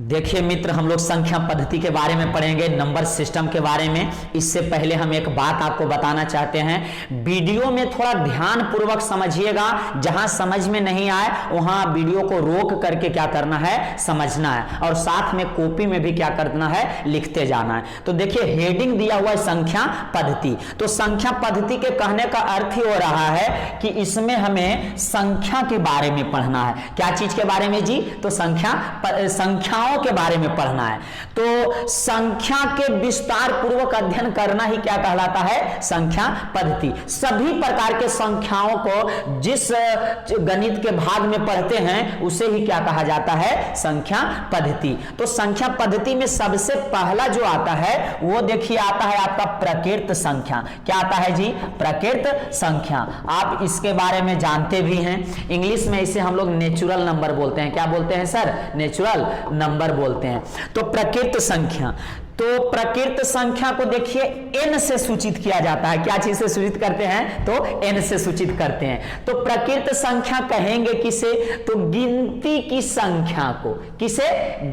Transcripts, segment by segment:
देखिए मित्र, हम लोग संख्या पद्धति के बारे में पढ़ेंगे, नंबर सिस्टम के बारे में। इससे पहले हम एक बात आपको बताना चाहते हैं, वीडियो में थोड़ा ध्यान पूर्वक समझिएगा। जहां समझ में नहीं आए वहां वीडियो को रोक करके क्या करना है, समझना है, और साथ में कॉपी में भी क्या करना है, लिखते जाना है। तो देखिए हेडिंग दिया हुआ है संख्या पद्धति। तो संख्या पद्धति के कहने का अर्थ ही हो रहा है कि इसमें हमें संख्या के बारे में पढ़ना है। क्या चीज के बारे में जी? तो संख्याओं के बारे में पढ़ना है। तो संख्या के विस्तार पूर्वक अध्ययन करना ही क्या कहलाता है, संख्या पद्धति। सभी प्रकार के संख्याओं को जिस गणित के भाग में पढ़ते हैं उसे ही क्या कहा जाता है, संख्या पद्धति। तो संख्या पद्धति में सबसे पहला जो आता है वो देखिए आता है आपका प्रकृत संख्या। क्या आता है जी? प्रकृत संख्या। आप इसके बारे में जानते भी हैं, इंग्लिश में इसे हम लोग नेचुरल नंबर बोलते हैं। क्या बोलते हैं सर? नेचुरल नंबर बोलते हैं। तो प्रकृत संख्या, तो प्रकृत संख्या को देखिए n से सूचित किया जाता है। क्या चीज से सूचित करते हैं? तो n से सूचित करते हैं। तो प्रकृत संख्या कहेंगे किसे? तो गिनती की संख्या को। किसे?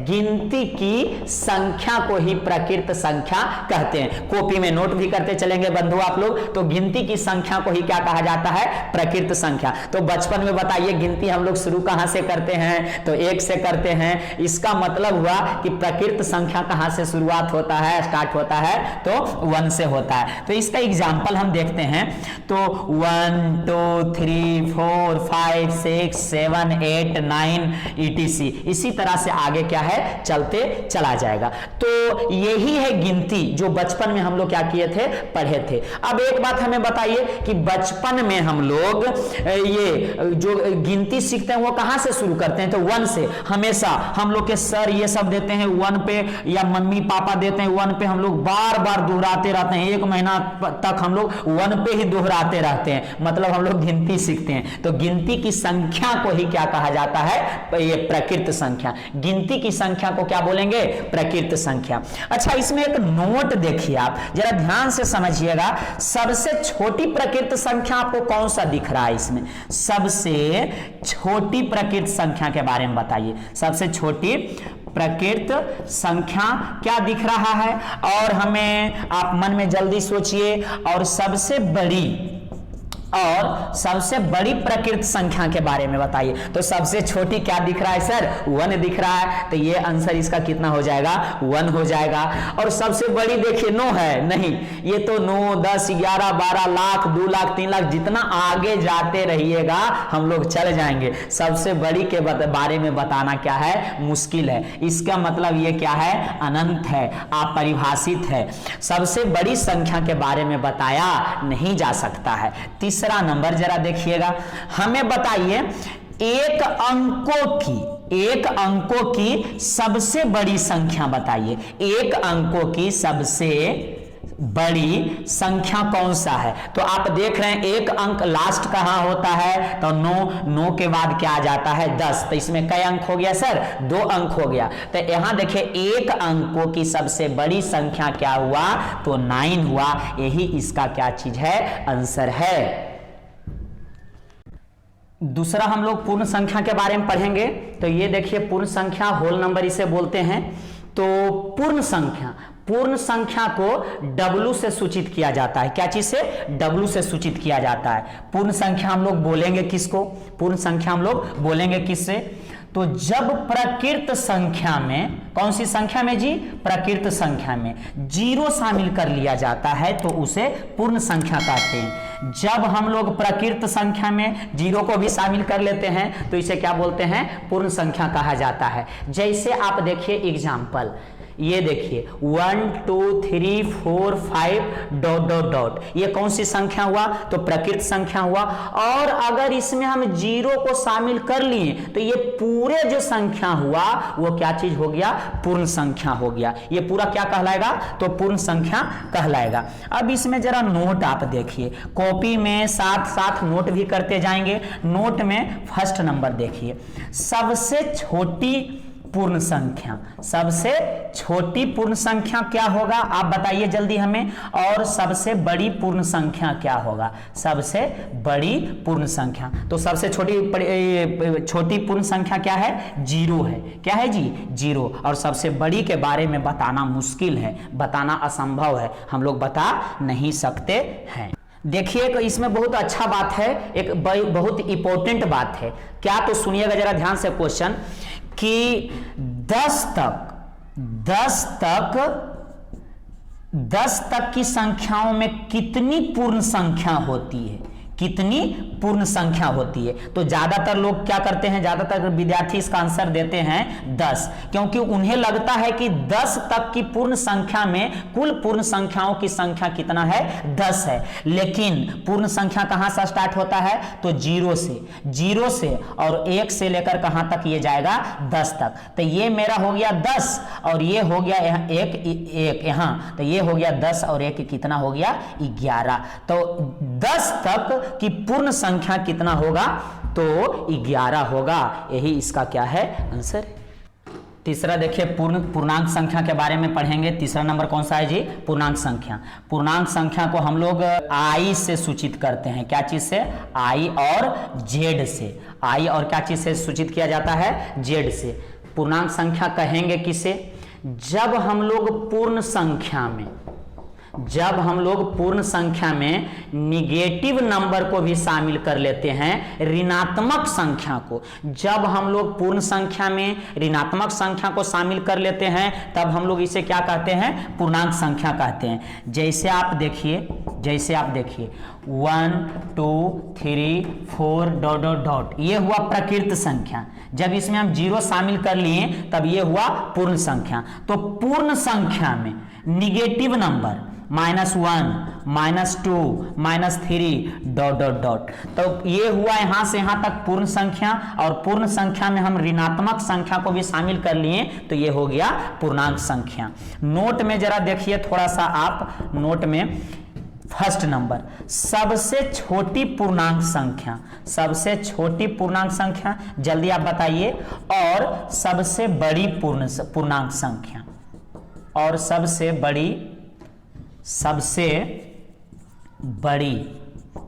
गिनती की संख्या को ही प्रकृत संख्या कहते हैं। कॉपी में नोट भी करते चलेंगे बंधु आप लोग। तो गिनती की संख्या को ही क्या कहा जाता है, प्रकृत संख्या। तो बचपन में बताइए गिनती हम लोग शुरू कहां से करते हैं? तो 1 से करते हैं। इसका मतलब हुआ कि प्रकृत संख्या कहां से शुरुआत होता है, स्टार्ट होता है? तो 1 से होता है। तो इसका एग्जांपल हम देखते हैं। तो 1 2 3 4 5 6 7 8 9 etc। इसी तरह से आगे क्या है, चलते चला जाएगा। तो यही है गिनती जो बचपन में हम लोग क्या किए थे, पढ़े थे। अब एक बात हमें बताइए कि बचपन में हम लोग ये जो गिनती सीखते हैं वो कहां से शुरू करते हैं? तो 1 से। हमेशा हम लोग के सर ये सब देते हैं 1 पे, या मम्मी पापा देते हैं 1 पे। हम लोग बार बार दोहराते रहते हैं, 1 महीना तक हम लोग 1 पे ही दोहराते रहते हैं, मतलब हम लोग गिनती सीखते हैं। तो गिनती की संख्या को ही क्या कहा जाता है, ये प्रकृत संख्या। गिनती की संख्या को क्या बोलेंगे, प्रकृत संख्या। अच्छा, इसमें एक नोट देखिए, आप जरा ध्यान से समझिएगा। सबसे छोटी प्रकृत संख्या आपको कौन सा दिख रहा है इसमें? सबसे छोटी प्रकृत संख्या के बारे में बताइए। सबसे छोटी प्रकृत संख्या क्या दिख रहा है? और हमें आप मन में जल्दी सोचिए। और सबसे बड़ी प्रकृत संख्या के बारे में बताइए। तो सबसे छोटी क्या दिख रहा है सर? 1 दिख रहा है। तो ये आंसर इसका कितना हो जाएगा? 1 हो जाएगा। और सबसे बड़ी देखिए 9 है, नहीं, ये तो 9 10 11 12 लाख 2 लाख 3 लाख, जितना आगे जाते रहिएगा हम लोग चल जाएंगे। सबसे बड़ी के बारे में बताना क्या है, मुश्किल है। इसका मतलब ये क्या है, अनंत है, अपरिभाषित है। सबसे बड़ी संख्या के बारे में बताया नहीं जा सकता है। तीसरा नंबर जरा देखिएगा, हमें बताइए एक अंकों की सबसे बड़ी संख्या बताइए। एक अंकों की सबसे बड़ी संख्या कौन सा है? तो आप देख रहे हैं एक अंक लास्ट कहां होता है? तो 9 के बाद क्या आ जाता है, 10। तो इसमें कई अंक हो गया सर? 2 अंक हो गया। तो यहां देखिए एक अंकों की सबसे बड़ी संख्या क्या हुआ? तो 9 हुआ। यही इसका क्या चीज है, आंसर है। दूसरा हम लोग पूर्ण संख्या के बारे में पढ़ेंगे। तो ये देखिए पूर्ण संख्या, होल नंबर इसे बोलते हैं। तो पूर्ण संख्या को W से सूचित किया जाता है। क्या चीज से? W से सूचित किया जाता है। पूर्ण संख्या हम लोग बोलेंगे किसको? पूर्ण संख्या हम लोग बोलेंगे किससे? तो जब प्रकृत संख्या में, कौन सी संख्या में जी? प्रकृत संख्या में 0 शामिल कर लिया जाता है तो उसे पूर्ण संख्या कहते हैं। जब हम लोग प्रकृत संख्या में 0 को भी शामिल कर लेते हैं तो इसे क्या बोलते हैं, पूर्ण संख्या कहा जाता है। जैसे आप देखिए एग्जाम्पल, ये देखिए 1 2 3 4 5 ... ये कौन सी संख्या हुआ? तो प्रकृत संख्या हुआ। और अगर इसमें हम 0 को शामिल कर लिए तो ये पूरे जो संख्या हुआ वो क्या चीज हो गया, पूर्ण संख्या हो गया। ये पूरा क्या कहलाएगा? तो पूर्ण संख्या कहलाएगा। अब इसमें जरा नोट आप देखिए, कॉपी में साथ साथ नोट भी करते जाएंगे। नोट में फर्स्ट नंबर देखिए, सबसे छोटी पूर्ण संख्या। सबसे छोटी पूर्ण संख्या क्या होगा आप बताइए जल्दी हमें, और सबसे बड़ी पूर्ण संख्या क्या होगा? सबसे बड़ी पूर्ण संख्या। तो सबसे छोटी पूर्ण संख्या क्या है? 0 है। क्या है जी? 0। और सबसे बड़ी के बारे में बताना मुश्किल है, बताना असंभव है, हम लोग बता नहीं सकते हैं। देखिए इसमें बहुत अच्छा बात है, एक बहुत इंपॉर्टेंट बात है। क्या? तो सुनिएगा जरा ध्यान से क्वेश्चन कि 10 तक की संख्याओं में कितनी पूर्ण संख्या होती है? कितनी पूर्ण संख्या होती है? तो ज्यादातर लोग क्या करते हैं, ज्यादातर विद्यार्थी इसका आंसर देते हैं 10, क्योंकि उन्हें लगता है कि 10 तक की पूर्ण संख्या में कुल पूर्ण संख्याओं की संख्या कितना है? 10 है। लेकिन पूर्ण संख्या कहां से स्टार्ट होता है? तो 0 से और 1 से लेकर कहां तक ये जाएगा? 10 तक। तो ये मेरा हो गया 10 और ये हो गया एक यहां, तो ये हो गया 10 और 1 कितना हो गया? 11। तो 10 तक कि पूर्ण संख्या कितना होगा? तो 11 होगा। यही इसका क्या है? आंसर। तीसरा देखिए पूर्णांक संख्या के बारे में पढ़ेंगे। तीसरा नंबर कौन सा है जी? पूर्णांक संख्या। पूर्णांक संख्या को हम लोग आई से सूचित करते हैं। क्या चीज से? आई और जेड से। आई और क्या चीज से सूचित किया जाता है? जेड से। पूर्णांक संख्या कहेंगे किसे? जब हम लोग पूर्ण संख्या में निगेटिव नंबर को भी शामिल कर लेते हैं, ऋणात्मक संख्या को। जब हम लोग पूर्ण संख्या में ऋणात्मक संख्या को शामिल कर लेते हैं तब हम लोग इसे क्या कहते हैं? पूर्णांक संख्या कहते हैं। जैसे आप देखिए 1 2 3 4 ... ये हुआ प्रकृत संख्या। जब इसमें हम 0 शामिल कर लिए तब ये हुआ पूर्ण संख्या। तो पूर्ण संख्या में निगेटिव नंबर -1 -2 -3 ... तो ये हुआ यहां से यहां तक पूर्ण संख्या, और पूर्ण संख्या में हम ऋणात्मक संख्या को भी शामिल कर लिए तो ये हो गया पूर्णांक संख्या। नोट में जरा देखिए थोड़ा सा आप, नोट में फर्स्ट नंबर सबसे छोटी पूर्णांक संख्या, सबसे छोटी पूर्णांक संख्या जल्दी आप बताइए, और सबसे बड़ी पूर्णांक संख्या, और सबसे बड़ी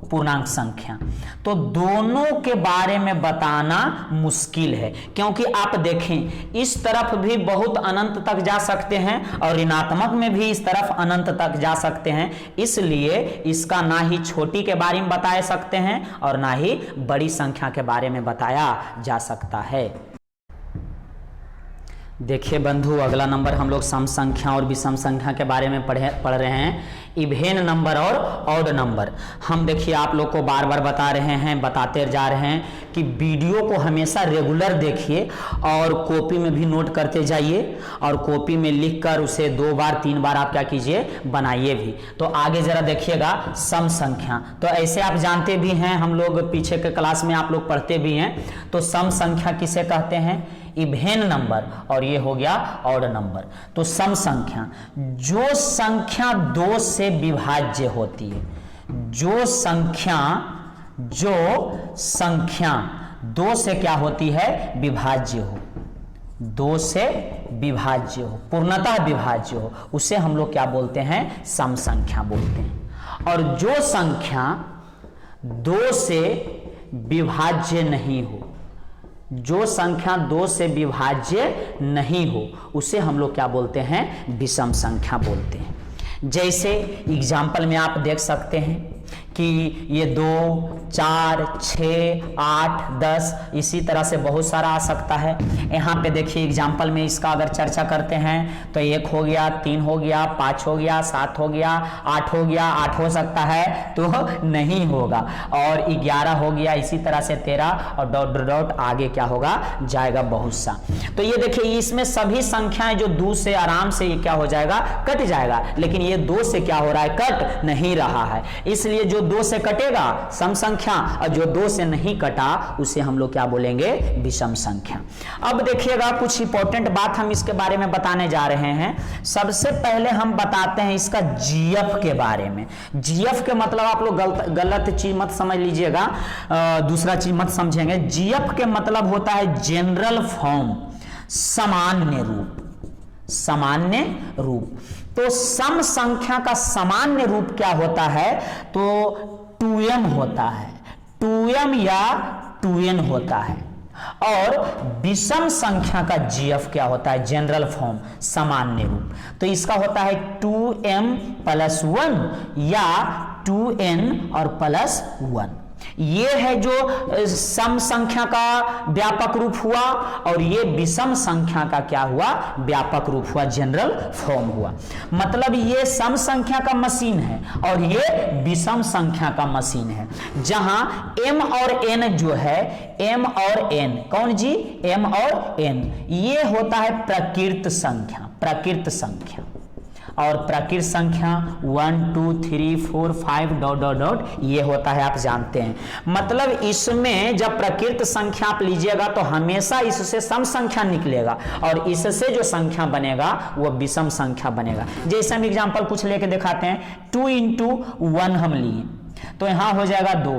पूर्णांक संख्या। तो दोनों के बारे में बताना मुश्किल है, क्योंकि आप देखें इस तरफ भी बहुत अनंत तक जा सकते हैं और ऋणात्मक में भी इस तरफ अनंत तक जा सकते हैं। इसलिए इसका ना ही छोटी के बारे में बताया सकते हैं और ना ही बड़ी संख्या के बारे में बताया जा सकता है। देखिए बंधु, अगला नंबर हम लोग सम संख्या और विषम संख्या के बारे में पढ़ रहे हैं, इवेन नंबर और ऑड नंबर। हम देखिए आप लोग को बार बार बताते जा रहे हैं कि वीडियो को हमेशा रेगुलर देखिए और कॉपी में भी नोट करते जाइए, और कॉपी में लिखकर उसे 2 बार 3 बार आप क्या कीजिए, बनाइए भी। तो आगे जरा देखिएगा सम संख्या। तो ऐसे आप जानते भी हैं, हम लोग पीछे के क्लास में आप लोग पढ़ते भी हैं। तो सम संख्या किसे कहते हैं? इवेन नंबर, और ये हो गया ऑड नंबर। तो सम संख्या जो संख्या 2 से विभाज्य होती है, जो संख्या 2 से क्या होती है? विभाज्य हो, 2 से विभाज्य हो, पूर्णतः विभाज्य हो, उसे हम लोग क्या बोलते हैं? सम संख्या बोलते हैं। और जो संख्या 2 से विभाज्य नहीं हो, जो संख्या 2 से विभाज्य नहीं हो, उसे हम लोग क्या बोलते हैं? विषम संख्या बोलते हैं। जैसे एग्जाम्पल में आप देख सकते हैं कि ये 2 4 6 8 10 इसी तरह से बहुत सारा आ सकता है। यहाँ पे देखिए एग्जाम्पल में इसका अगर चर्चा करते हैं तो 1 हो गया, 3 हो गया, 5 हो गया, 7 हो गया, 8 हो गया, 8 हो सकता है तो नहीं होगा, और 11 हो गया, इसी तरह से 13 और ... आगे क्या होगा? जाएगा बहुत सा। तो ये देखिए इसमें सभी संख्याएं जो 2 से आराम से ये क्या हो जाएगा? कट जाएगा। लेकिन ये 2 से क्या हो रहा है? कट नहीं रहा है। इसलिए जो 2 से कटेगा सम संख्या, और जो 2 से नहीं कटा उसे हम लोग क्या बोलेंगे? विषम संख्या। अब देखिएगा कुछ इंपॉर्टेंट बात हम इसके बारे में बताने जा रहे हैं। सबसे पहले हम बताते हैं इसका जीएफ के बारे में। जीएफ के मतलब आप लोग गलत चीज मत समझ लीजिएगा, दूसरा चीज मत समझेंगे। जीएफ के मतलब होता है जनरल फॉर्म। सामान्य रूप, सामान्य रूप। तो सम संख्या का सामान्य रूप क्या होता है? तो 2m होता है, 2m या 2n होता है। और विषम संख्या का GF क्या होता है? जनरल फॉर्म, सामान्य रूप। तो इसका होता है 2m + 1 या 2n और +1। ये है जो सम संख्या का व्यापक रूप हुआ, और ये विषम संख्या का क्या हुआ? व्यापक रूप हुआ, जनरल फॉर्म हुआ। मतलब ये सम संख्या का मशीन है और ये विषम संख्या का मशीन है, जहां m और n जो है, m और n, कौन जी? m और n, ये होता है प्रकृत संख्या, प्रकृत संख्या। और प्रकृत संख्या 1 2 3 4 5 ... ये होता है, आप जानते हैं। मतलब इसमें जब प्रकृत संख्या आप लीजिएगा तो हमेशा इससे सम संख्या निकलेगा, और इससे जो संख्या बनेगा वो विषम संख्या बनेगा। जैसे हम एग्जांपल कुछ लेके दिखाते हैं। 2 × 1 हम लिए तो यहां हो जाएगा 2,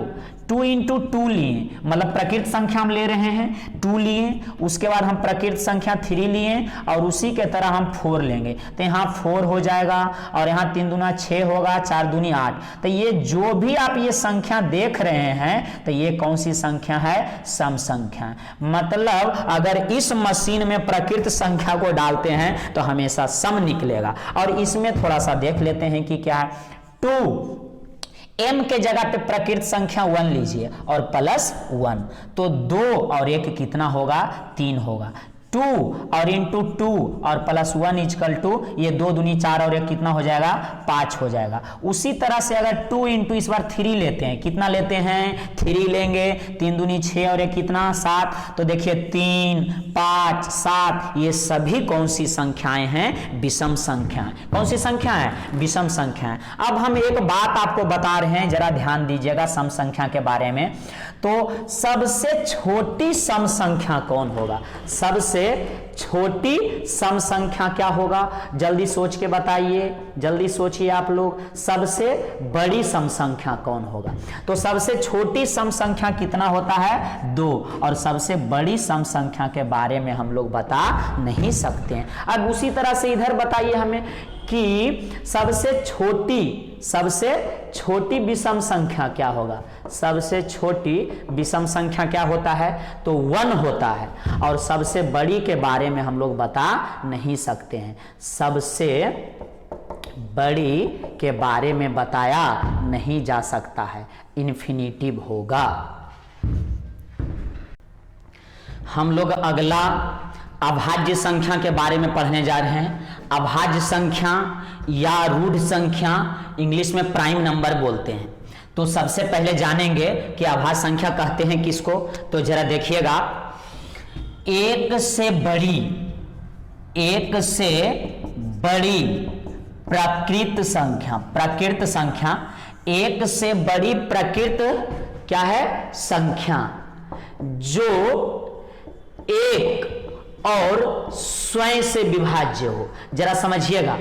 2 × 2 लिए, मतलब प्रकृत संख्या हम ले रहे हैं, 2 लिए, उसके बाद हम प्रकृत संख्या 3 लिए, और उसी के तरह हम 4 लेंगे तो यहाँ 4 हो जाएगा, और यहाँ 3 दूना 6 होगा, 4 दूनी 8। तो ये जो भी आप ये संख्या देख रहे हैं, तो ये कौन सी संख्या है? सम संख्या। मतलब अगर इस मशीन में प्रकृत संख्या को डालते हैं तो हमेशा सम निकलेगा। और इसमें थोड़ा सा देख लेते हैं कि क्या है। 2 m के जगह पे प्रकृत संख्या 1 लीजिए और +1, तो 2 और 1 कितना होगा? 3 होगा। 2 और इंटू 2 और +1 = ये 2 दूनी 4 और 1 कितना हो जाएगा? 5 हो जाएगा। उसी तरह से अगर 2 × इस बार 3 लेते हैं, कितना लेते हैं? 3 लेंगे, 3 दूनी 6 और 1 कितना? 7। तो देखिए 3 5 7 ये सभी कौन सी संख्याएं हैं? विषम संख्याएं। कौन सी संख्या है? विषम संख्याएं। अब हम एक बात आपको बता रहे हैं, जरा ध्यान दीजिएगा सम संख्या के बारे में। तो सबसे छोटी सम संख्या कौन होगा? सबसे छोटी सम संख्या क्या होगा? जल्दी सोच के बताइए, जल्दी सोचिए आप लोग। सबसे बड़ी सम संख्या कौन होगा? तो सबसे छोटी सम संख्या कितना होता है? 2। और सबसे बड़ी सम संख्या के बारे में हम लोग बता नहीं सकते हैं। अब उसी तरह से इधर बताइए हमें कि सबसे छोटी विषम संख्या क्या होगा? सबसे छोटी विषम संख्या क्या होता है? तो 1 होता है। और सबसे बड़ी के बारे में हम लोग बता नहीं सकते हैं। सबसे बड़ी के बारे में बताया नहीं जा सकता है, इन्फिनिटिव होगा। हम लोग अगला अभाज्य संख्या के बारे में पढ़ने जा रहे हैं। अभाज्य संख्या या रूढ़ संख्या, इंग्लिश में प्राइम नंबर बोलते हैं। तो सबसे पहले जानेंगे कि अभाज्य संख्या कहते हैं किसको। तो जरा देखिएगा, एक से बड़ी प्रकृत संख्या, एक से बड़ी प्रकृत क्या है? संख्या, जो एक और स्वयं से विभाज्य हो। जरा समझिएगा,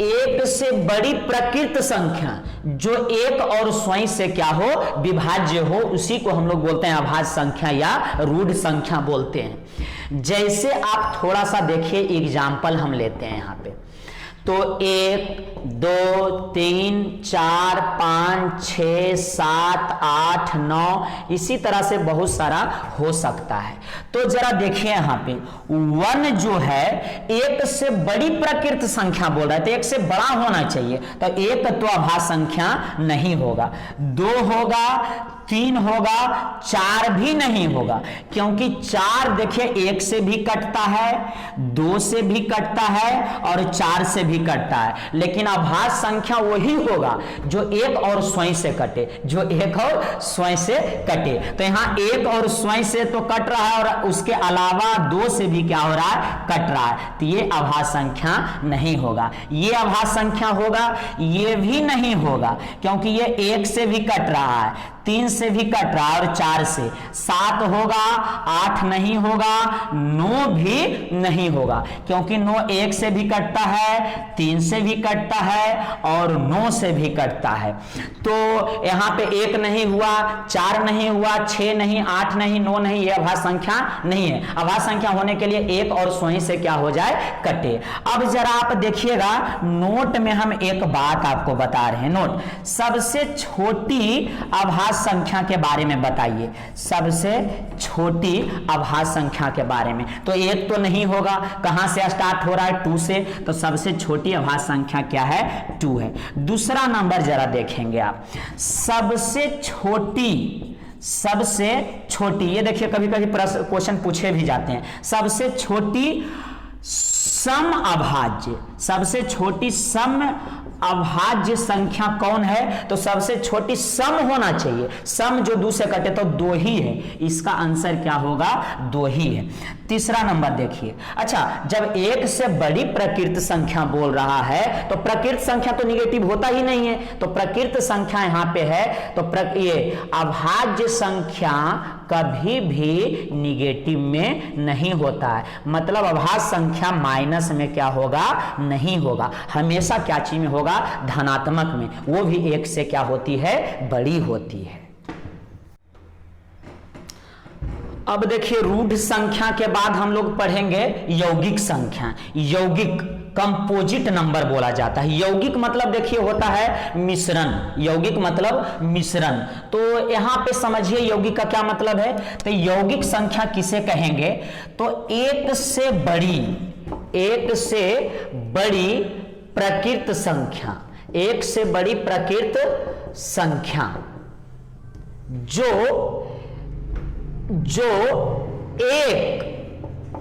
एक से बड़ी प्रकृत संख्या जो एक और स्वयं से क्या हो? विभाज्य हो, उसी को हम लोग बोलते हैं अभाज्य संख्या या रूढ़ संख्या बोलते हैं। जैसे आप थोड़ा सा देखिए, एग्जाम्पल हम लेते हैं यहाँ पे। तो 1 2 3 4 5 6 7 8 9 इसी तरह से बहुत सारा हो सकता है। तो जरा देखिए यहाँ पे 1 जो है एक से बड़ी प्रकृत संख्या बोल रहा है, तो एक से बड़ा होना चाहिए। तो एक तो अभाज्य संख्या नहीं होगा, 2 होगा, 3 होगा, 4 भी नहीं होगा, क्योंकि 4 देखिए 1 से भी कटता है, 2 से भी कटता है और 4 से भी कटता है। लेकिन अभाज्य संख्या वही होगा जो एक और स्वयं से कटे, जो एक और स्वयं से कटे। तो यहाँ एक और स्वयं से तो कट रहा है और उसके अलावा 2 से भी क्या हो रहा है? कट रहा है। तो ये अभाज्य संख्या नहीं होगा। ये अभाज्य संख्या होगा, ये भी नहीं होगा, क्योंकि ये 1 से भी कट रहा है, 3 से भी कट रहा और 4 से 7 होगा, 8 नहीं होगा, 9 भी नहीं होगा, क्योंकि 9 1 से भी कटता है, 3 से भी कटता है और 9 से भी कटता है। तो यहां पे 1 नहीं हुआ, 4 नहीं हुआ, 6 नहीं, 8 नहीं, 9 नहीं, यह अभाज्य संख्या नहीं है। अभाज्य संख्या होने के लिए 1 और स्वयं से क्या हो जाए, कटे। अब जरा आप देखिएगा, नोट में हम एक बात आपको बता रहे हैं। नोट, सबसे छोटी अभाज्य संख्या के बारे में बताइए, सबसे छोटी अभाज्य संख्या के बारे में। तो 1 तो नहीं होगा, कहां से स्टार्ट हो रहा है, 2 से, तो सबसे छोटी अभाज्य संख्या क्या है, 2 है। दूसरा नंबर जरा देखेंगे आप, सबसे छोटी, ये देखिए कभी कभी क्वेश्चन पूछे भी जाते हैं, सबसे छोटी सम अभाज्य, सबसे छोटी सम अभाज्य संख्या कौन है, तो सबसे छोटी सम होना चाहिए। सम जो 2 से कटे तो 2 ही है, इसका आंसर क्या होगा, 2 ही है। तीसरा नंबर देखिए, अच्छा जब 1 से बड़ी प्रकृत संख्या बोल रहा है तो प्रकृत संख्या तो निगेटिव होता ही नहीं है, तो प्रकृत संख्या यहां पे है, तो ये अभाज्य संख्या कभी भी निगेटिव में नहीं होता है, मतलब अभाज्य संख्या माइनस में क्या होगा, नहीं होगा, हमेशा क्या चीज में होगा, धनात्मक में, वो भी 1 से क्या होती है, बड़ी होती है। अब देखिए रूढ़ संख्या के बाद हम लोग पढ़ेंगे यौगिक संख्या। यौगिक कंपोजिट नंबर बोला जाता है। यौगिक मतलब देखिए होता है मिश्रण, यौगिक मतलब मिश्रण। तो यहां पे समझिए यौगिक का क्या मतलब है, तो यौगिक संख्या किसे कहेंगे, तो 1 से बड़ी प्रकृत संख्या, 1 से बड़ी प्रकृत संख्या जो एक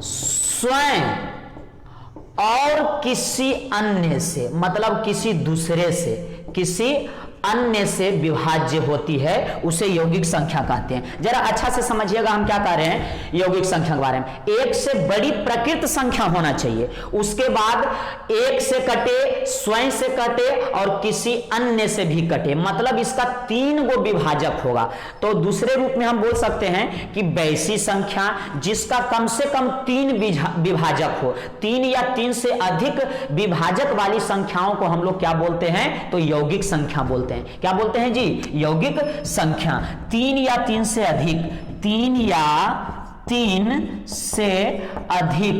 स्वयं और किसी अन्य से, मतलब किसी दूसरे से, किसी अन्य से विभाज्य होती है, उसे यौगिक संख्या कहते हैं। जरा अच्छा से समझिएगा हम क्या कह रहे हैं यौगिक संख्या के बारे में। 1 से बड़ी प्रकृत संख्या होना चाहिए, उसके बाद 1 से कटे, स्वयं से कटे और किसी अन्य से भी कटे, मतलब इसका 3 गो विभाजक होगा। तो दूसरे रूप में हम बोल सकते हैं कि वैसी संख्या जिसका कम से कम 3 विभाजक हो, 3 या 3 से अधिक विभाजक वाली संख्याओं को हम लोग क्या बोलते हैं, तो यौगिक संख्या बोलते हैं। क्या बोलते हैं जी, यौगिक संख्या। 3 या 3 से अधिक, 3 या 3 से अधिक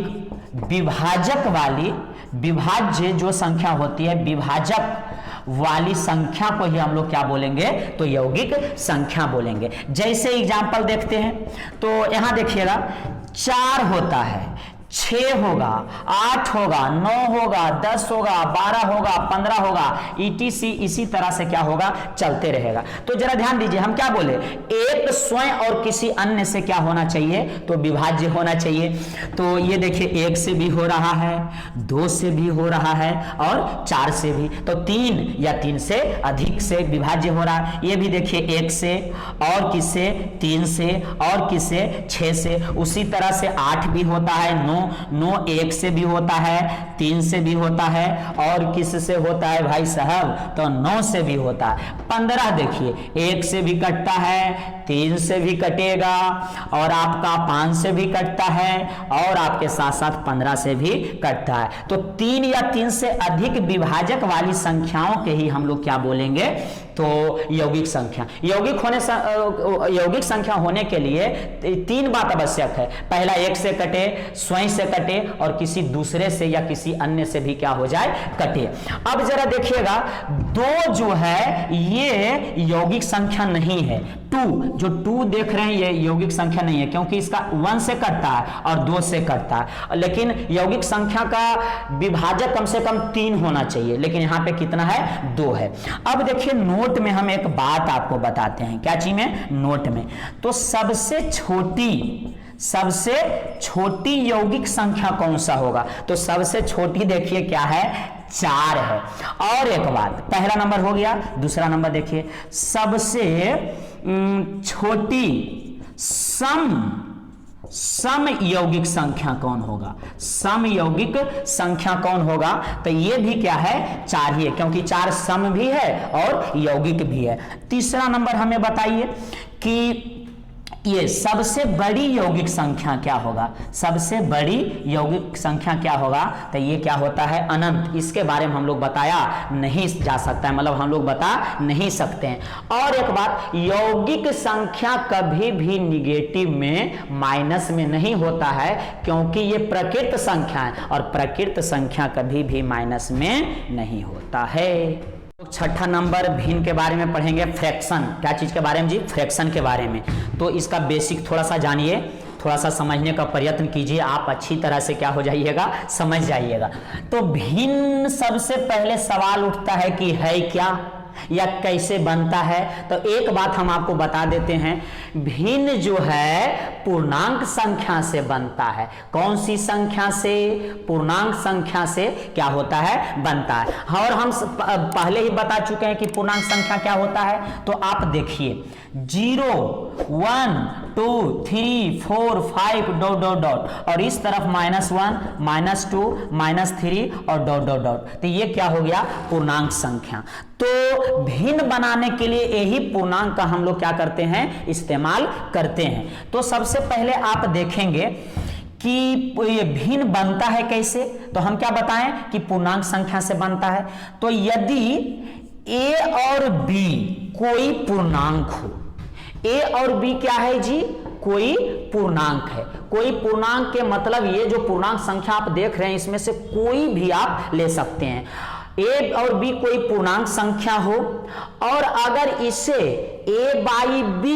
विभाजक वाली, विभाज्य जो संख्या होती है, विभाजक वाली संख्या को ही हम लोग क्या बोलेंगे, तो यौगिक संख्या बोलेंगे। जैसे एग्जांपल देखते हैं, तो यहां देखिएगा 4 होता है, 6 होगा, 8 होगा, 9 होगा, 10 होगा, 12 होगा, 15 होगा, ETC इसी तरह से क्या होगा, चलते रहेगा। तो जरा ध्यान दीजिए, हम क्या बोले, एक स्वयं और किसी अन्य से क्या होना चाहिए, तो विभाज्य होना चाहिए। तो ये देखिए 1 से भी हो रहा है, 2 से भी हो रहा है और 4 से भी, तो 3 या 3 से अधिक से विभाज्य हो रहा है। ये भी देखिए 1 से और किससे, 3 से और किससे, 6 से। उसी तरह से 8 भी होता है, 9 1 से भी होता है, 3 से भी होता है और किस से होता है भाई साहब, तो 9 से भी होता है। 15 देखिए 1 से भी कटता है, 3 से भी कटेगा और आपका 5 से भी कटता है और आपके साथ साथ 15 से भी कटता है। तो 3 या 3 से अधिक विभाजक वाली संख्याओं के ही हम लोग क्या बोलेंगे, तो यौगिक संख्या। यौगिक संख्या होने के लिए 3 बात आवश्यक है। पहला 1 से कटे, स्वयं से कटे और किसी दूसरे से या किसी अन्य से भी क्या हो जाए, कटे। अब जरा देखिएगा 2 जो है ये यौगिक संख्या नहीं है। 2 जो 2 देख रहे हैं ये यौगिक संख्या नहीं है, क्योंकि इसका 1 से कटता है और 2 से कटता है। लेकिन यौगिक संख्या का विभाजक कम से कम 3 होना चाहिए, लेकिन यहां पे कितना है, 2 है। अब देखिए नोट में हम एक बात आपको बताते हैं, क्या चीज में, नोट में। तो सबसे छोटी यौगिक संख्या कौन सा होगा, तो सबसे छोटी देखिए क्या है, 4 है। और एक बात, पहला नंबर हो गया, दूसरा नंबर देखिए सबसे छोटी सम सम यौगिक संख्या कौन होगा, सम यौगिक संख्या कौन होगा, तो ये भी क्या है 4 ही है, क्योंकि 4 सम भी है और यौगिक भी है। तीसरा नंबर हमें बताइए कि ये सबसे बड़ी यौगिक संख्या क्या होगा, सबसे बड़ी यौगिक संख्या क्या होगा, तो ये क्या होता है अनंत। इसके बारे में हम लोग बताया नहीं जा सकता है, मतलब हम लोग बता नहीं सकते हैं। और एक बात, यौगिक संख्या कभी भी निगेटिव में माइनस में नहीं होता है, क्योंकि ये प्रकृत संख्या है और प्रकृत संख्या कभी भी माइनस में नहीं होता है। छठा नंबर भिन्न के बारे में पढ़ेंगे, फ्रैक्शन। क्या चीज के बारे में जी, फ्रैक्शन के बारे में। तो इसका बेसिक थोड़ा सा जानिए, थोड़ा सा समझने का प्रयत्न कीजिए, आप अच्छी तरह से क्या हो जाइएगा, समझ जाइएगा। तो भिन्न सबसे पहले सवाल उठता है कि है क्या या कैसे बनता है। तो एक बात हम आपको बता देते हैं, भिन्न जो है पूर्णांक संख्या से बनता है। कौन सी संख्या से, पूर्णांक संख्या से क्या होता है, बनता है। और हम पहले ही बता चुके हैं कि पूर्णांक संख्या क्या होता है। तो आप देखिए 0 1 2 3 4 5 डॉट डॉट डॉट, और इस तरफ -1 -2 -3 और डॉट डॉट डॉट। तो ये क्या हो गया, पूर्णांक संख्या। तो भिन्न बनाने के लिए यही पूर्णांक का हम लोग क्या करते हैं, इस्तेमाल करते हैं। तो सबसे पहले आप देखेंगे कि ये भिन्न बनता है कैसे। तो हम क्या बताएं कि पूर्णांक संख्या से बनता है। तो यदि a और b कोई पूर्णांक हो, a और b क्या है जी, कोई पूर्णांक है। कोई पूर्णांक के मतलब ये जो पूर्णांक संख्या आप देख रहे हैं इसमें से कोई भी आप ले सकते हैं। a और b कोई पूर्णांक संख्या हो और अगर इसे a बाई b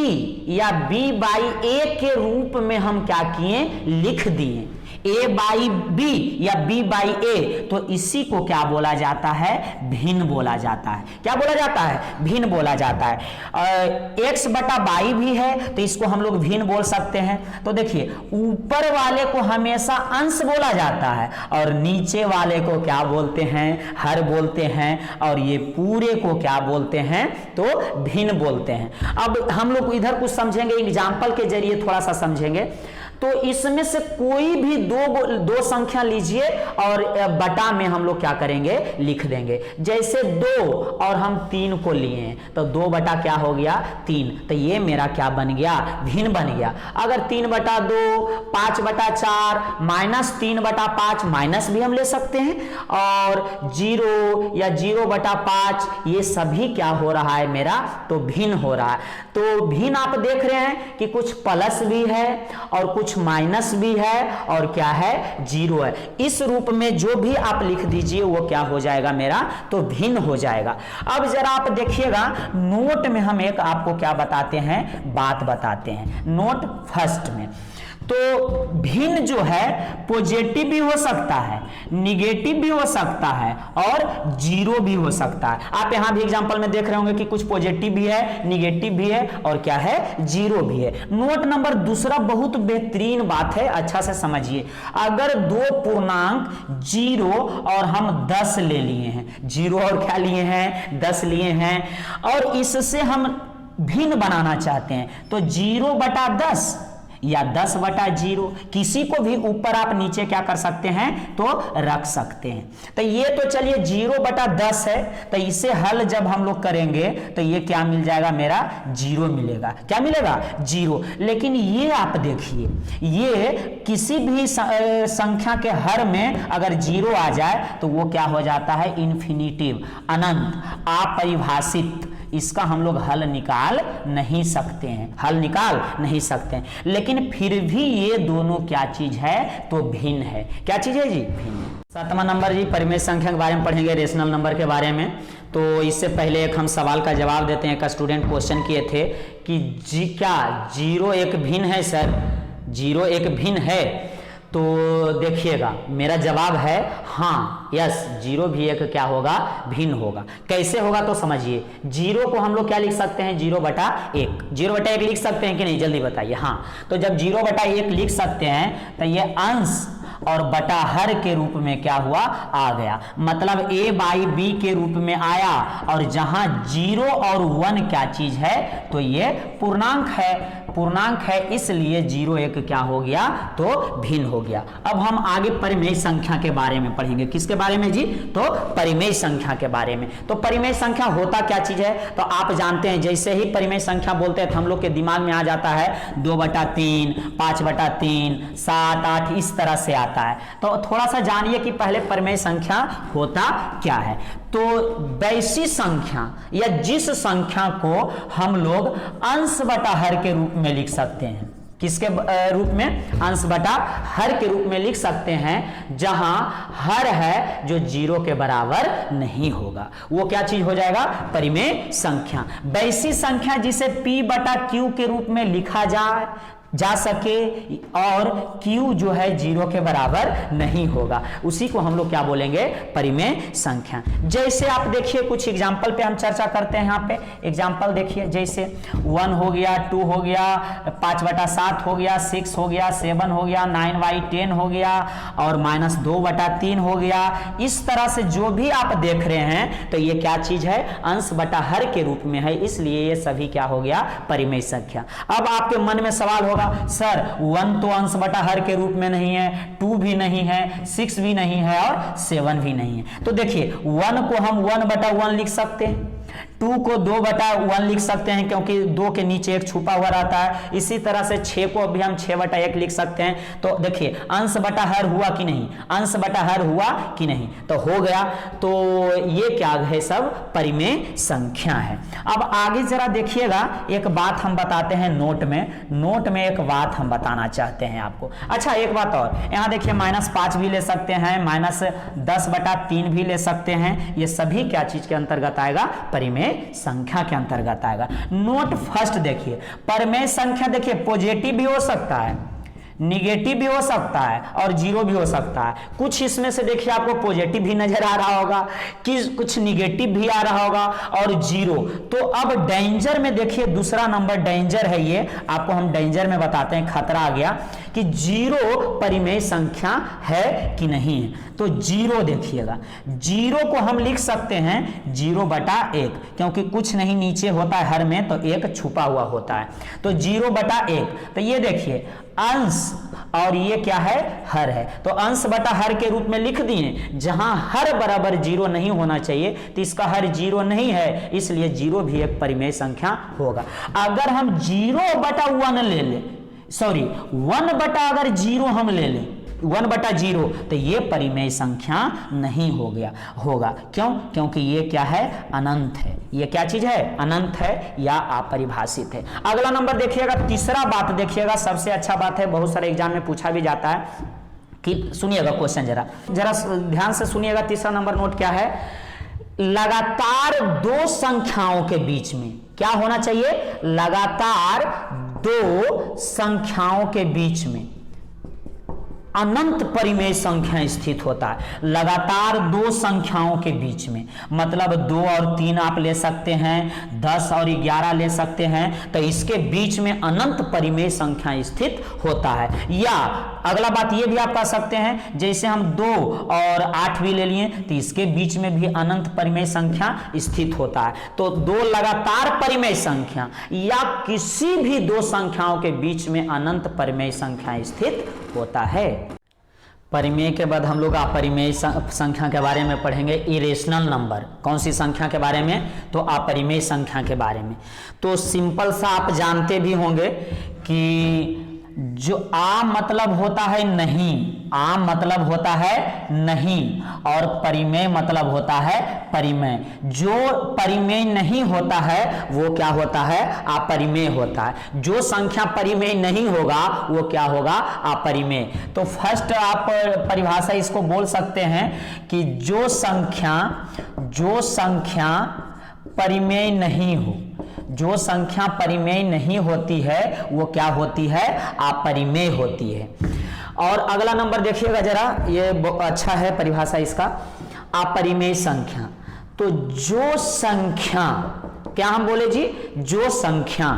या b बाई a के रूप में हम क्या किए, लिख दिए, a बाई b या b बाई a, तो इसी को क्या बोला जाता है, भिन्न बोला जाता है। क्या बोला जाता है, भिन्न बोला जाता है। x बटा बाई भी है तो इसको हम लोग भिन्न बोल सकते हैं। तो देखिए ऊपर वाले को हमेशा अंश बोला जाता है और नीचे वाले को क्या बोलते हैं, हर बोलते हैं, और ये पूरे को क्या बोलते हैं, तो भिन्न बोलते हैं। अब हम लोग इधर कुछ समझेंगे, एग्जाम्पल के जरिए थोड़ा सा समझेंगे। तो इसमें से कोई भी दो संख्या लीजिए और बटा में हम लोग क्या करेंगे, लिख देंगे। जैसे 2 और हम 3 को लिए तो 2 बटा क्या हो गया, 3। तो ये मेरा क्या बन गया, भिन्न बन गया। अगर 3 बटा 2, 5 बटा 4, -3 बटा 5 माइनस भी हम ले सकते हैं, और 0 या 0 बटा 5 ये सभी क्या हो रहा है मेरा, तो भिन्न हो रहा है। तो भिन्न आप देख रहे हैं कि कुछ प्लस भी है और कुछ माइनस भी है और क्या है, 0 है। इस रूप में जो भी आप लिख दीजिए वो क्या हो जाएगा मेरा, तो भिन्न हो जाएगा। अब जरा आप देखिएगा, नोट में हम एक आपको क्या बताते हैं, बात बताते हैं। नोट फर्स्ट में तो भिन्न जो है पॉजिटिव भी हो सकता है, निगेटिव भी हो सकता है और 0 भी हो सकता है। आप यहां भी एग्जांपल में देख रहे होंगे कि कुछ पॉजिटिव भी है, निगेटिव भी है और क्या है, 0 भी है। नोट नंबर दूसरा बहुत बेहतरीन बात है, अच्छा से समझिए। अगर 2 पूर्णांक 0 और हम 10 ले लिए हैं, 0 और क्या लिए हैं, 10 लिए हैं, और इससे हम भिन्न बनाना चाहते हैं, तो 0 बटा 10 या 10 बटा 0, किसी को भी ऊपर आप नीचे क्या कर सकते हैं, तो रख सकते हैं। तो ये तो चलिए 0 बटा 10 है, तो इसे हल जब हम लोग करेंगे तो ये क्या मिल जाएगा मेरा, 0 मिलेगा। क्या मिलेगा, 0। लेकिन ये आप देखिए, ये किसी भी संख्या के हर में अगर 0 आ जाए तो वो क्या हो जाता है, इन्फिनिटिव, अनंत, अपरिभाषित। इसका हम लोग हल निकाल नहीं सकते हैं, हल निकाल नहीं सकते हैं। लेकिन फिर भी ये दोनों क्या चीज है, तो भिन्न है। क्या चीज है जी, भिन्न। 7वां नंबर जी परिमेय संख्या के बारे में पढ़ेंगे, रेशनल नंबर के बारे में। तो इससे पहले एक हम सवाल का जवाब देते हैं। एक स्टूडेंट क्वेश्चन किए थे कि जी क्या 0 एक भिन्न है सर, 0 एक भिन्न है। तो देखिएगा मेरा जवाब है हाँ, यस, 0 भी एक क्या होगा, भिन्न होगा। कैसे होगा तो समझिए। 0 को हम लोग क्या लिख सकते हैं, 0 बटा 1, 0 बटा 1 लिख सकते हैं कि नहीं, जल्दी बताइए। हाँ, तो जब 0 बटा 1 लिख सकते हैं तो ये अंश और बटा हर के रूप में क्या हुआ, आ गया। मतलब a बाई b के रूप में आया, और जहां 0 और 1 क्या चीज है, तो ये पूर्णांक है। पूर्णांक है इसलिए 0 1 क्या हो गया, तो भिन्न हो गया। अब हम आगे परिमेय संख्या के बारे में पढ़ेंगे। किसके बारे में जी, तो परिमेय संख्या के बारे में। तो परिमेय संख्या होता क्या चीज है, तो आप जानते हैं जैसे ही परिमेय संख्या बोलते हैं तो हम लोग के दिमाग में आ जाता है 2/3, 5/3, 7 8 इस तरह से आता है। तो थोड़ा सा जानिए कि पहले परिमेय संख्या होता क्या है। तो वैसी संख्या या जिस संख्या को हम लोग अंश बटा हर के रूप में लिख सकते हैं, किसके रूप में, अंश बटा हर के रूप में लिख सकते हैं, जहां हर है जो 0 के बराबर नहीं होगा, वो क्या चीज हो जाएगा, परिमेय संख्या। वैसी संख्या जिसे p/q के रूप में लिखा जा सके और q जो है 0 के बराबर नहीं होगा, उसी को हम लोग क्या बोलेंगे, परिमेय संख्या। जैसे आप देखिए कुछ एग्जाम्पल पे हम चर्चा करते हैं। यहाँ पे एग्जाम्पल देखिए, जैसे 1 हो गया, 2 हो गया, 5/7 हो गया, 6 हो गया, 7 हो गया, 9/10 हो गया और -2/3 हो गया। इस तरह से जो भी आप देख रहे हैं तो ये क्या चीज है, अंश बटा हर के रूप में है, इसलिए ये सभी क्या हो गया, परिमेय संख्या। अब आपके मन में सवाल होगा, सर 1 तो अंश बटा हर के रूप में नहीं है, 2 भी नहीं है, 6 भी नहीं है और 7 भी नहीं है। तो देखिए 1 को हम 1/1 लिख सकते हैं, 2 को 2/1 लिख सकते हैं क्योंकि 2 के नीचे 1 छुपा हुआ रहता है। इसी तरह से 6 को भी हम 6/1 लिख सकते हैं। तो देखिए अंश बटा हर हुआ कि नहीं, अंश बटा हर हुआ कि नहीं, तो हो गया। तो ये क्या है, सब परिमेय संख्या है। अब आगे जरा देखिएगा, एक बात हम बताते हैं नोट में एक बात हम बताना चाहते हैं आपको। अच्छा एक बात और, यहाँ देखिए -5 भी ले सकते हैं, -10/3 भी ले सकते हैं। ये सभी क्या चीज के अंतर्गत आएगा, परिमेय संख्या के अंतर्गत आएगा। नोट फर्स्ट देखिए, परिमेय संख्या देखिए पॉजिटिव भी हो सकता है, निगेटिव भी हो सकता है और 0 भी हो सकता है। कुछ इसमें से देखिए आपको पॉजिटिव भी नजर आ रहा होगा, कि कुछ निगेटिव भी आ रहा होगा और 0। तो अब डेंजर में देखिए, दूसरा नंबर डेंजर है, ये आपको हम डेंजर में बताते हैं, खतरा आ गया कि 0 परिमेय संख्या है कि नहीं है। तो 0 देखिएगा, 0 को हम लिख सकते हैं 0/1, क्योंकि कुछ नहीं नीचे होता है हर में, तो 1 छुपा हुआ होता है, तो 0/1। तो ये देखिए अंश और ये क्या है, हर है, तो अंश बटा हर के रूप में लिख दिए। जहां हर बराबर 0 नहीं होना चाहिए तो इसका हर 0 नहीं है, इसलिए 0 भी एक परिमेय संख्या होगा। अगर हम 0/1 ले लें, सॉरी 1/0 हम ले लें, 1/0, तो ये परिमेय संख्या नहीं होगा। क्यों? क्योंकि ये क्या है, अनंत है। ये क्या चीज है, अनंत है या अपरिभाषित है। अगला नंबर देखिएगा, तीसरा बात देखिएगा, सबसे अच्छा बात है, बहुत सारे एग्जाम में पूछा भी जाता है कि सुनिएगा क्वेश्चन, जरा ध्यान से सुनिएगा। तीसरा नंबर नोट क्या है, लगातार 2 संख्याओं के बीच में क्या होना चाहिए, लगातार 2 संख्याओं के बीच में अनंत परिमेय संख्या स्थित होता है। लगातार 2 संख्याओं के बीच में, मतलब 2 और 3 आप ले सकते हैं, 10 और 11 ले सकते हैं, तो इसके बीच में अनंत परिमेय संख्या स्थित होता है। या अगला बात ये भी आप कह सकते हैं, जैसे हम 2 और 8 भी ले लिए तो इसके बीच में भी अनंत परिमेय संख्या स्थित होता है। तो 2 लगातार परिमेय संख्या या किसी भी 2 संख्याओं के बीच में अनंत परिमेय संख्या स्थित होता है। परिमेय के बाद हम लोग अपरिमेय संख्या के बारे में पढ़ेंगे, इरेशनल नंबर। कौन सी संख्या के बारे में, तो अपरिमेय संख्या के बारे में। तो सिंपल सा आप जानते भी होंगे कि जो आ मतलब होता है नहीं, आ मतलब होता है नहीं, और परिमेय मतलब होता है परिमेय। जो परिमेय नहीं होता है वो क्या होता है, अपरिमेय होता है। जो संख्या परिमेय नहीं होगा वो क्या होगा, अपरिमेय। तो फर्स्ट आप परिभाषा इसको बोल सकते हैं कि जो संख्या परिमेय नहीं हो, जो संख्या परिमेय नहीं होती है वो क्या होती है, अपरिमेय होती है। और अगला नंबर देखिएगा जरा, ये अच्छा है परिभाषा इसका, अपरिमेय संख्या। तो जो संख्या, क्या हम बोले जी, जो संख्या,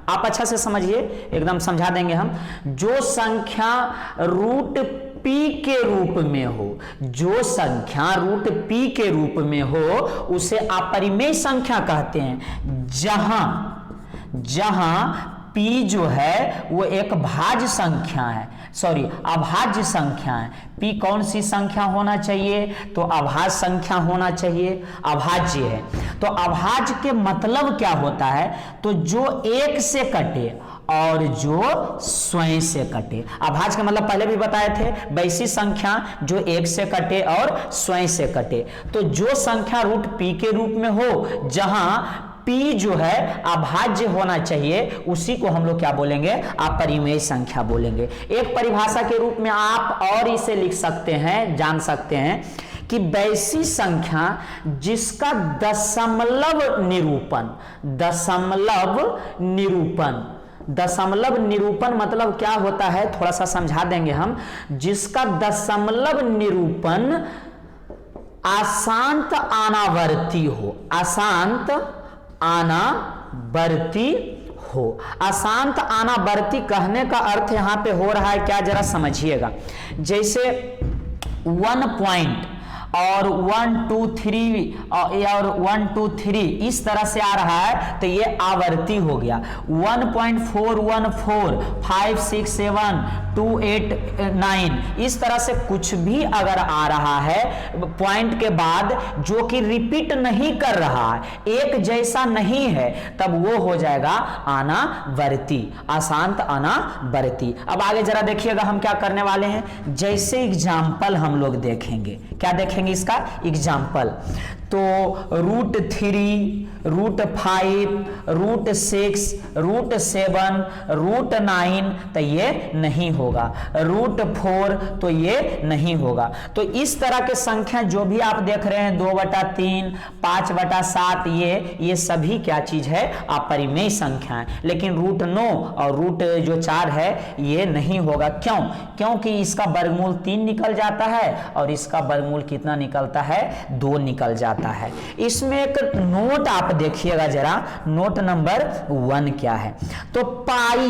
आप अच्छा से समझिए, एकदम समझा देंगे हम। जो संख्या रूट पी के रूप में हो, जो संख्या रूट पी के रूप में हो उसे अपरिमेय संख्या कहते हैं। जहां p जो है वो एक भाज्य संख्या है, सॉरी अभाज्य संख्या है। p कौन सी संख्या होना चाहिए? तो अभाज्य संख्या होना चाहिए, अभाज्य है। तो अभाज्य के मतलब क्या होता है? तो जो एक से कटे और जो स्वयं से कटे। अभाज्य का मतलब पहले भी बताए थे, वैसी संख्या जो एक से कटे और स्वयं से कटे। तो जो संख्या रूट p के रूप में हो, जहां p जो है अभाज्य होना चाहिए, उसी को हम लोग क्या बोलेंगे? अपरिमेय संख्या बोलेंगे। एक परिभाषा के रूप में आप और इसे लिख सकते हैं, जान सकते हैं कि वैसी संख्या जिसका दशमलव निरूपण मतलब क्या होता है, थोड़ा सा समझा देंगे हम। जिसका दशमलव निरूपण अशांत अनावर्ती हो, अशांत अनावर्ती हो। अशांत अनावर्ती कहने का अर्थ यहां पे हो रहा है क्या, जरा समझिएगा। जैसे 1 पॉइंट और 1 2 3 और 1 2 3 इस तरह से आ रहा है, तो ये आवर्ती हो गया। 1.414 5 6 7 2 8 9 इस तरह से कुछ भी अगर आ रहा है पॉइंट के बाद जो कि रिपीट नहीं कर रहा है, एक जैसा नहीं है, तब वो हो जाएगा अनावर्ती, अशांत अनावर्ती। अब आगे जरा देखिएगा हम क्या करने वाले हैं। जैसे एग्जाम्पल हम लोग देखेंगे, क्या देखेंगे इसका एग्जाम्पल। तो √3, √5, √6, √7, √9 तो ये नहीं होगा, √4 तो ये नहीं होगा। तो इस तरह के संख्या जो भी आप देख रहे हैं 2/3, 5/7, ये सभी क्या चीज है? अपरिमेय संख्या है। लेकिन √9 और √4 है ये नहीं होगा। क्यों? क्योंकि इसका वर्गमूल 3 निकल जाता है और इसका वर्गमूल कितना निकलता है? 2 निकल जाता है। इसमें एक नोट आप देखिएगा जरा, नोट नंबर 1 क्या है। तो पाई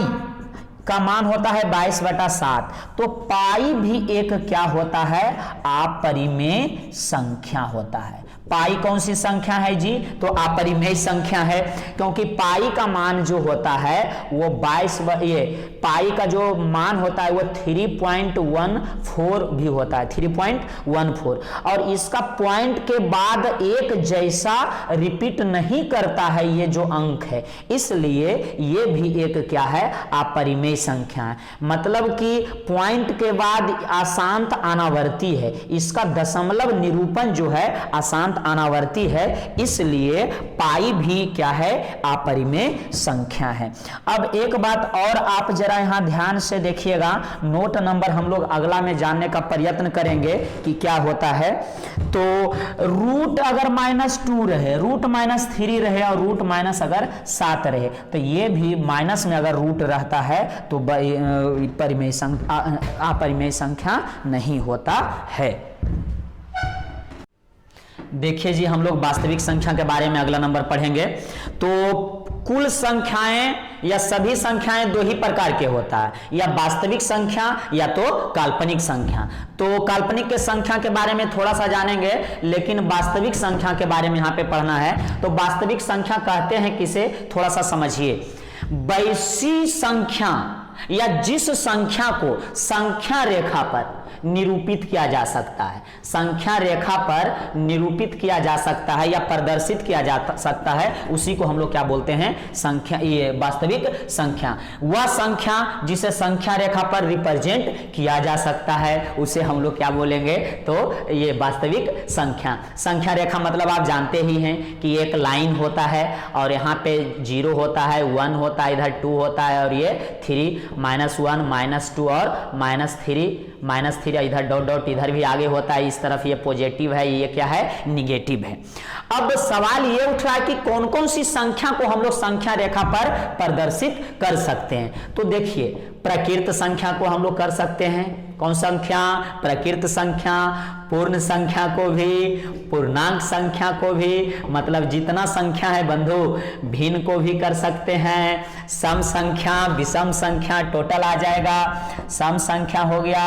का मान होता है 22/7। तो पाई भी एक क्या होता है? अपरिमेय संख्या होता है। पाई कौन सी संख्या है जी? तो अपरिमेय संख्या है, क्योंकि पाई का मान जो होता है वो 22, ये पाई का जो मान होता है वो 3.14 भी होता है, 3.14। और इसका पॉइंट के बाद एक जैसा रिपीट नहीं करता है ये जो अंक है, इसलिए ये भी एक क्या है? अपरिमेय संख्या है। मतलब कि पॉइंट के बाद अशांत अनावर्ती है, इसका दशमलव निरूपण जो है अशांत अनावर्ती है, इसलिए पाई भी क्या है? अपरिमेय संख्या है। अब एक बात और आप जरा यहां ध्यान से देखिएगा, नोट नंबर हम लोग अगला में जानने का प्रयत्न करेंगे कि क्या होता है। तो रूट अगर -2 रहे, रूट -3 रहे और रूट माइनस अगर 7 रहे, तो ये भी माइनस में अगर रूट रहता है तो अपरिमेय संख्या नहीं होता है। देखिए जी, हम लोग वास्तविक संख्या के बारे में अगला नंबर पढ़ेंगे। तो कुल संख्याएं या सभी संख्याएं 2 ही प्रकार के होता है, या वास्तविक संख्या या तो काल्पनिक संख्या। तो काल्पनिक के संख्या के बारे में थोड़ा सा जानेंगे, लेकिन वास्तविक संख्या के बारे में यहाँ पे पढ़ना है। तो वास्तविक संख्या कहते हैं किसे, थोड़ा सा समझिए। वैसी संख्या या जिस संख्या को संख्या रेखा पर निरूपित किया जा सकता है, संख्या रेखा पर निरूपित किया जा सकता है या प्रदर्शित किया जा सकता है, उसी को हम लोग क्या बोलते हैं? संख्या, ये वास्तविक संख्या। वह संख्या जिसे संख्या रेखा पर रिप्रेजेंट किया जा सकता है उसे हम लोग क्या बोलेंगे? तो ये वास्तविक संख्या। संख्या रेखा मतलब आप जानते ही हैं कि एक लाइन होता है और यहाँ पे 0 होता है, 1 होता है, इधर 2 होता है और ये 3, -1, -2 और -3 इधर डॉट डॉट इधर भी आगे होता है। इस तरफ ये पॉजिटिव है, ये क्या है? निगेटिव है। अब सवाल ये उठ रहा है कि कौन कौन सी संख्या को हम लोग संख्या रेखा पर प्रदर्शित कर सकते हैं। तो देखिए, प्रकृत संख्या को हम लोग कर सकते हैं। कौन संख्या? प्रकृत संख्या, पूर्ण संख्या को भी, पूर्णांक संख्या को भी, मतलब जितना संख्या है बंधु, भिन्न को भी कर सकते हैं, सम संख्या, विषम संख्या, टोटल आ जाएगा। सम संख्या हो गया,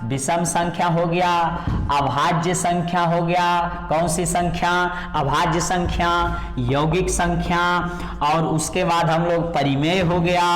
विषम संख्या हो गया, अभाज्य संख्या हो गया, कौन सी संख्या? अभाज्य संख्या, यौगिक संख्या, और उसके बाद हम लोग परिमेय हो गया,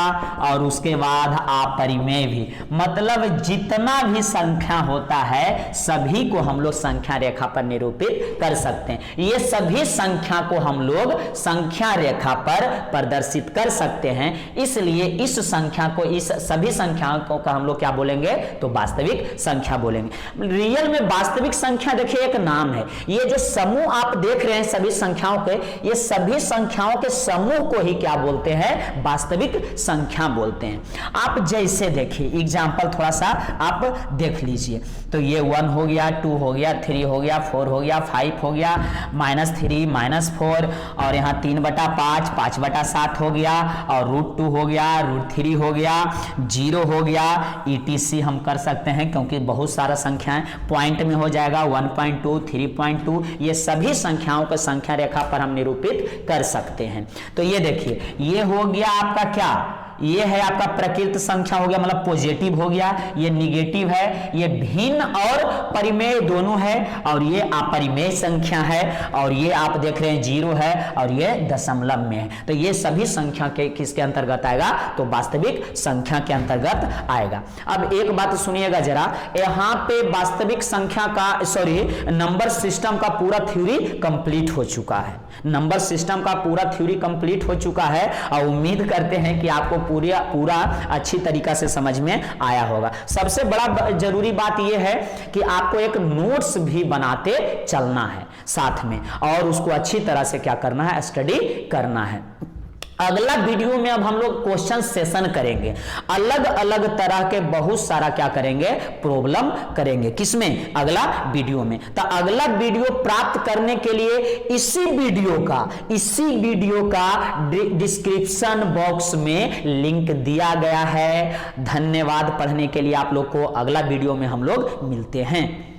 और उसके बाद अपरिमेय भी। मतलब जितना भी संख्या होता है सभी को हम लोग संख्या रेखा पर निरूपित कर सकते हैं। ये सभी संख्या को हम लोग संख्या रेखा पर प्रदर्शित कर सकते हैं, इसलिए इस संख्या को, इस सभी संख्याओं को हम लोग क्या बोलेंगे? तो वास्तविक संख्या बोलेंगे। रियल में वास्तविक संख्या देखिए एक नाम है। ये जो समूह आप देख रहे हैं सभी संख्याओं के, ये सभी संख्याओं के समूह को ही क्या बोलते हैं? वास्तविक संख्या बोलते हैं। आप जैसे देखिए एग्जांपल थोड़ा सा आप देख लीजिए, तो ये 1 हो गया, 2 हो गया, 3 हो गया, 4 हो गया, 5 हो गया, -3, -4, और यहाँ 3/5, 5/7 हो गया, और √2 हो गया, √3 हो गया, 0 हो गया, ETC हम कर सकते हैं क्योंकि बहुत सारा संख्याएं पॉइंट में हो जाएगा, 1.2, 3.2, ये सभी संख्याओं को संख्या रेखा पर हम निरूपित कर सकते हैं। तो ये देखिए, ये हो गया आपका क्या? ये है आपका प्रकृत संख्या हो गया, मतलब पॉजिटिव हो गया। ये निगेटिव है, ये भिन्न और परिमेय दोनों है, और ये अपरिमेय संख्या है, और ये आप देख रहे हैं 0 है, और ये दशमलव में है। तो ये सभी संख्या के किसके अंतर्गत आएगा? तो वास्तविक संख्या के अंतर्गत आएगा। अब एक बात सुनिएगा जरा, यहाँ पे वास्तविक संख्या का नंबर सिस्टम का पूरा थ्योरी कंप्लीट हो चुका है। नंबर सिस्टम का पूरा थ्योरी कंप्लीट हो चुका है, और उम्मीद करते हैं कि आपको पूरा अच्छी तरीका से समझ में आया होगा। सबसे बड़ा जरूरी बात यह है कि आपको एक नोट्स भी बनाते चलना है साथ में, और उसको अच्छी तरह से क्या करना है? स्टडी करना है। अगला वीडियो में अब हम लोग क्वेश्चन सेशन करेंगे, अलग अलग तरह के बहुत सारा क्या करेंगे? प्रॉब्लम करेंगे। किसमें? अगला वीडियो में। तो अगला वीडियो प्राप्त करने के लिए इसी वीडियो का डिस्क्रिप्शन बॉक्स में लिंक दिया गया है। धन्यवाद पढ़ने के लिए आप लोग को। अगला वीडियो में हम लोग मिलते हैं।